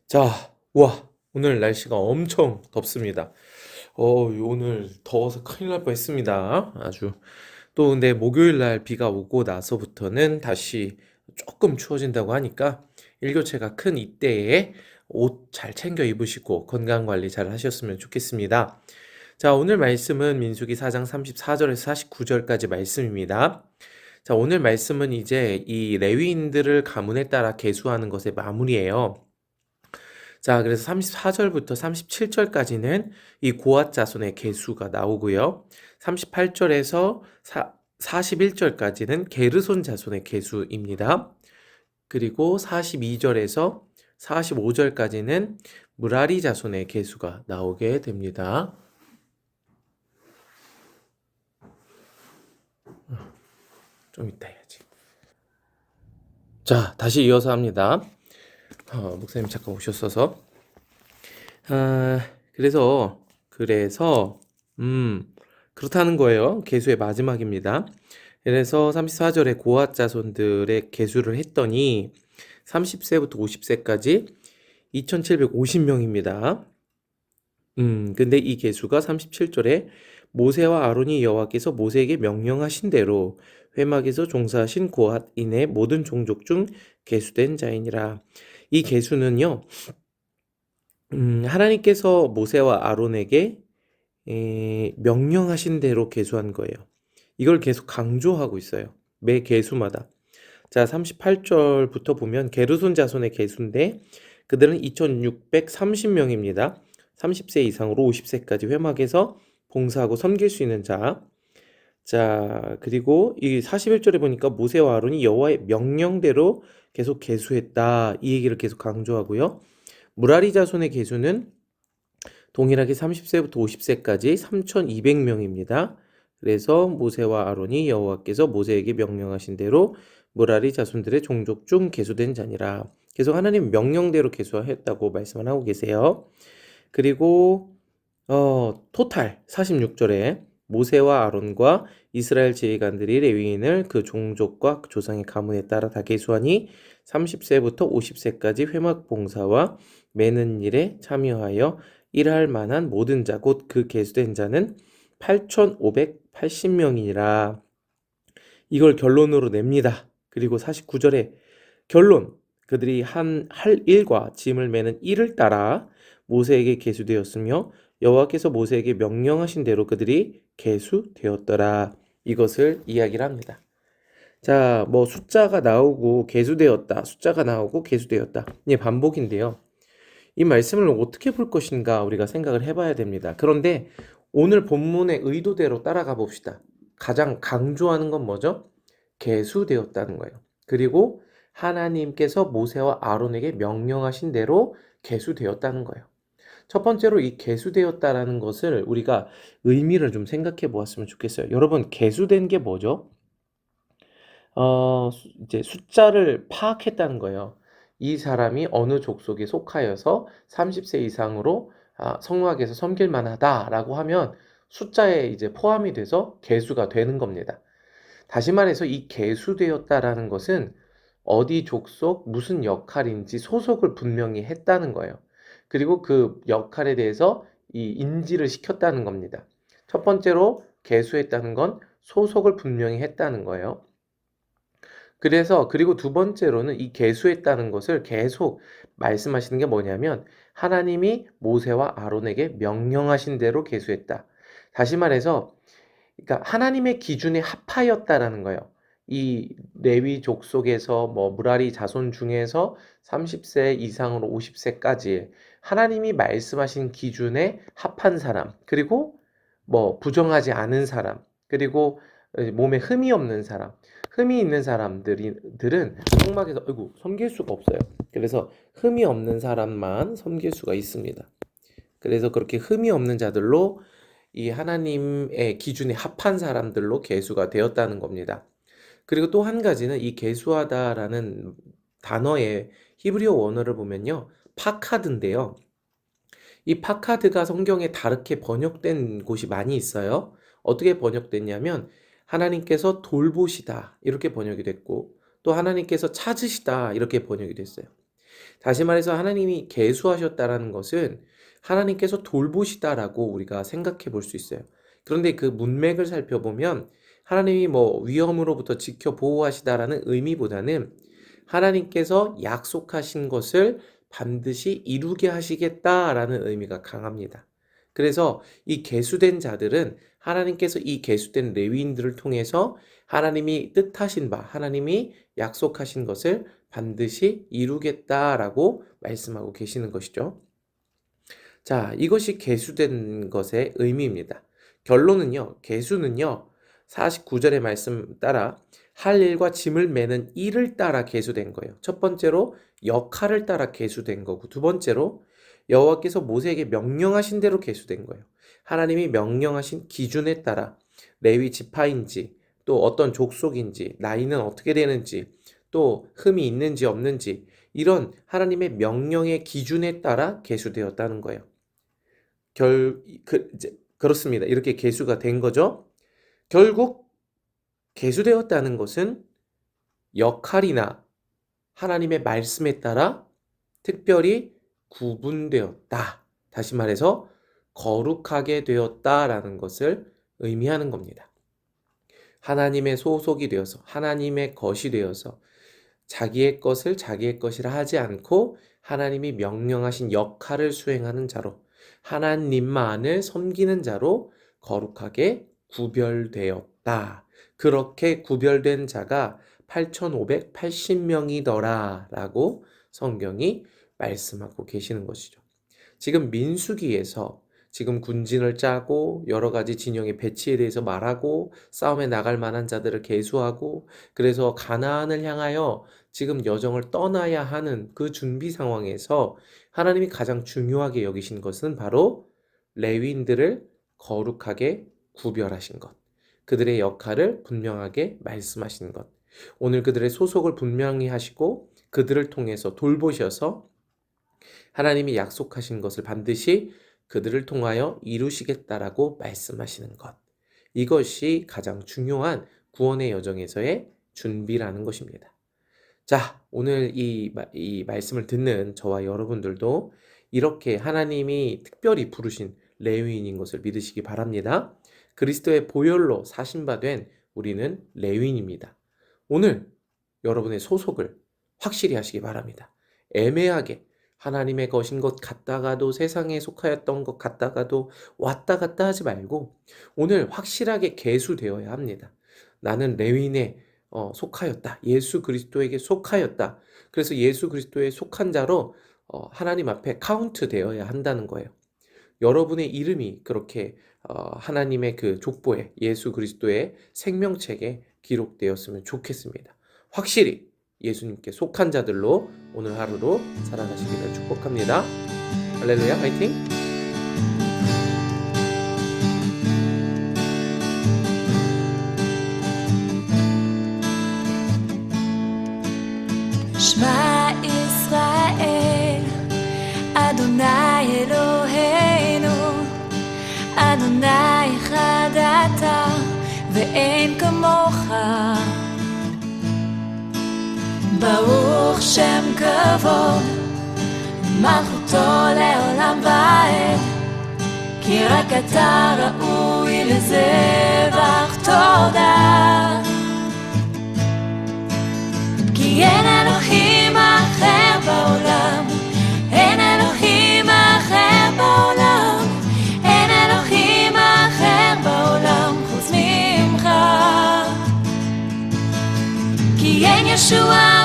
자, 와, 오늘 날씨가 엄청 덥습니다. 오늘 더워서 큰일 날 뻔했습니다. 아주. 또 근데 목요일 날 비가 오고 나서부터는 다시 조금 추워진다고 하니까 일교차가 큰 이때에 옷 잘 챙겨 입으시고 건강 관리 잘 하셨으면 좋겠습니다. 자, 오늘 말씀은 민수기 4장 34절에서 49절까지 말씀입니다. 자, 오늘 말씀은 이제 이 레위인들을 가문에 따라 계수하는 것의 마무리예요. 자, 그래서 34절부터 37절까지는 이 고앗 자손의 계수가 나오고요. 38절에서 41절까지는 게르손 자손의 계수입니다. 그리고 42절에서 45절까지는 무라리 자손의 계수가 나오게 됩니다. 좀 이따 해야지. 자, 다시 이어서 합니다. 목사님 잠깐 오셨어서. 그래서 그렇다는 거예요. 계수의 마지막입니다. 그래서 34절에 고앗 자손들의 계수를 했더니 30세부터 50세까지 2750명입니다. 근데 이 계수가 37절에 모세와 아론이 여호와께서 모세에게 명령하신 대로 회막에서 종사하신 고앗인의 모든 종족 중 계수된 자이니라. 이 계수는요, 하나님께서 모세와 아론에게 명령하신 대로 계수한 거예요. 이걸 계속 강조하고 있어요. 매 계수마다. 자, 38절부터 보면 게르손 자손의 계수인데 그들은 2630명입니다. 30세 이상으로 50세까지 회막에서 봉사하고 섬길 수 있는 자. 자, 그리고 이 41절에 보니까 모세와 아론이 여호와의 명령대로 계속 계수했다. 이 얘기를 계속 강조하고요. 무라리 자손의 계수는 동일하게 30세부터 50세까지 3200명입니다. 그래서 모세와 아론이 여호와께서 모세에게 명령하신 대로 무라리 자손들의 종족 중 계수된 자니라. 계속 하나님 명령대로 계수했다고 말씀을 하고 계세요. 그리고 토탈 46절에 모세와 아론과 이스라엘 지휘관들이 레위인을 그 종족과 그 조상의 가문에 따라 다 계수하니 30세부터 50세까지 회막 봉사와 매는 일에 참여하여 일할 만한 모든 자 곧 그 계수된 자는 8580명이니라. 이걸 결론으로 냅니다. 그리고 49절에 결론, 그들이 할 일과 짐을 매는 일을 따라 모세에게 계수되었으며 여호와께서 모세에게 명령하신 대로 그들이 계수되었더라. 이것을 이야기를 합니다. 자, 뭐 숫자가 나오고 계수되었다, 숫자가 나오고 계수되었다. 이게 반복인데요. 이 말씀을 어떻게 볼 것인가 우리가 생각을 해봐야 됩니다. 그런데 오늘 본문의 의도대로 따라가 봅시다. 가장 강조하는 건 뭐죠? 계수되었다는 거예요. 그리고 하나님께서 모세와 아론에게 명령하신 대로 계수되었다는 거예요. 첫 번째로 이 계수되었다라는 것을 우리가 의미를 좀 생각해 보았으면 좋겠어요. 여러분, 계수된 게 뭐죠? 이제 숫자를 파악했다는 거예요. 이 사람이 어느 족속에 속하여서 30세 이상으로 성막에서 섬길 만하다라고 하면 숫자에 이제 포함이 돼서 계수가 되는 겁니다. 다시 말해서 이 계수되었다라는 것은 어디 족속, 무슨 역할인지 소속을 분명히 했다는 거예요. 그리고 그 역할에 대해서 이 인지를 시켰다는 겁니다. 첫 번째로 계수했다는 건 소속을 분명히 했다는 거예요. 그리고 두 번째로는 이 계수했다는 것을 계속 말씀하시는 게 뭐냐면 하나님이 모세와 아론에게 명령하신 대로 계수했다. 다시 말해서 그러니까 하나님의 기준에 합하였다라는 거예요. 이 레위 족속에서 뭐 무라리 자손 중에서 30세 이상으로 50세까지 하나님이 말씀하신 기준에 합한 사람, 그리고 뭐 부정하지 않은 사람, 그리고 몸에 흠이 없는 사람, 흠이 있는 사람들은 성막에서 섬길 수가 없어요. 그래서 흠이 없는 사람만 섬길 수가 있습니다. 그래서 그렇게 흠이 없는 자들로 이 하나님의 기준에 합한 사람들로 계수가 되었다는 겁니다. 그리고 또 한 가지는 이 계수하다라는 단어의 히브리어 원어를 보면요. 파카드인데요. 이 파카드가 성경에 다르게 번역된 곳이 많이 있어요. 어떻게 번역됐냐면 하나님께서 돌보시다 이렇게 번역이 됐고 또 하나님께서 찾으시다 이렇게 번역이 됐어요. 다시 말해서 하나님이 계수하셨다라는 것은 하나님께서 돌보시다라고 우리가 생각해 볼 수 있어요. 그런데 그 문맥을 살펴보면 하나님이 뭐 위험으로부터 지켜 보호하시다라는 의미보다는 하나님께서 약속하신 것을 반드시 이루게 하시겠다라는 의미가 강합니다. 그래서 이 계수된 자들은 하나님께서 이 계수된 레위인들을 통해서 하나님이 뜻하신 바, 하나님이 약속하신 것을 반드시 이루겠다라고 말씀하고 계시는 것이죠. 자, 이것이 계수된 것의 의미입니다. 결론은요, 계수는요, 49절의 말씀 따라 할 일과 짐을 매는 일을 따라 계수된 거예요. 첫 번째로 역할을 따라 계수된 거고, 두 번째로 여호와께서 모세에게 명령하신 대로 계수된 거예요. 하나님이 명령하신 기준에 따라 레위 지파인지, 또 어떤 족속인지, 나이는 어떻게 되는지, 또 흠이 있는지 없는지, 이런 하나님의 명령의 기준에 따라 계수되었다는 거예요. 그렇습니다. 이렇게 계수가 된 거죠. 결국 계수되었다는 것은 역할이나 하나님의 말씀에 따라 특별히 구분되었다. 다시 말해서 거룩하게 되었다라는 것을 의미하는 겁니다. 하나님의 소속이 되어서, 하나님의 것이 되어서 자기의 것을 자기의 것이라 하지 않고 하나님이 명령하신 역할을 수행하는 자로, 하나님만을 섬기는 자로 거룩하게 구별되었다. 그렇게 구별된 자가 8,580명이더라 라고 성경이 말씀하고 계시는 것이죠. 지금 민수기에서 지금 군진을 짜고 여러 가지 진영의 배치에 대해서 말하고 싸움에 나갈 만한 자들을 계수하고 그래서 가나안을 향하여 지금 여정을 떠나야 하는 그 준비 상황에서 하나님이 가장 중요하게 여기신 것은 바로 레위인들을 거룩하게 구별하신 것, 그들의 역할을 분명하게 말씀하신 것, 오늘 그들의 소속을 분명히 하시고 그들을 통해서 돌보셔서 하나님이 약속하신 것을 반드시 그들을 통하여 이루시겠다라고 말씀하시는 것. 이것이 가장 중요한 구원의 여정에서의 준비라는 것입니다. 자, 오늘 이 말씀을 듣는 저와 여러분들도 이렇게 하나님이 특별히 부르신 레위인인 것을 믿으시기 바랍니다. 그리스도의 보혈로 사신바된 우리는 레위인입니다. 오늘 여러분의 소속을 확실히 하시기 바랍니다. 애매하게 하나님의 것인 것 같다가도 세상에 속하였던 것 같다가도 왔다 갔다 하지 말고 오늘 확실하게 계수되어야 합니다. 나는 레위인에 속하였다. 예수 그리스도에게 속하였다. 그래서 예수 그리스도에 속한 자로 하나님 앞에 카운트 되어야 한다는 거예요. 여러분의 이름이 그렇게 하나님의 그 족보에 예수 그리스도의 생명책에 기록되었으면 좋겠습니다. 확실히 예수님께 속한 자들로 오늘 하루도 살아가시기를 축복합니다. 할렐루야, 화이팅! שמע ישראל, אדוני אלוהינו, אדוני אחד אתה, ואין כמוך. ברוך שם כבוד, מלכותו לעולם ועד, כי רק אתה ראוי לזבח תודה. כי אין אלוהים אחר בעולם, אין אלוהים אחר בעולם, אין אלוהים אחר בעולם חוץ ממך. כי אין ישוע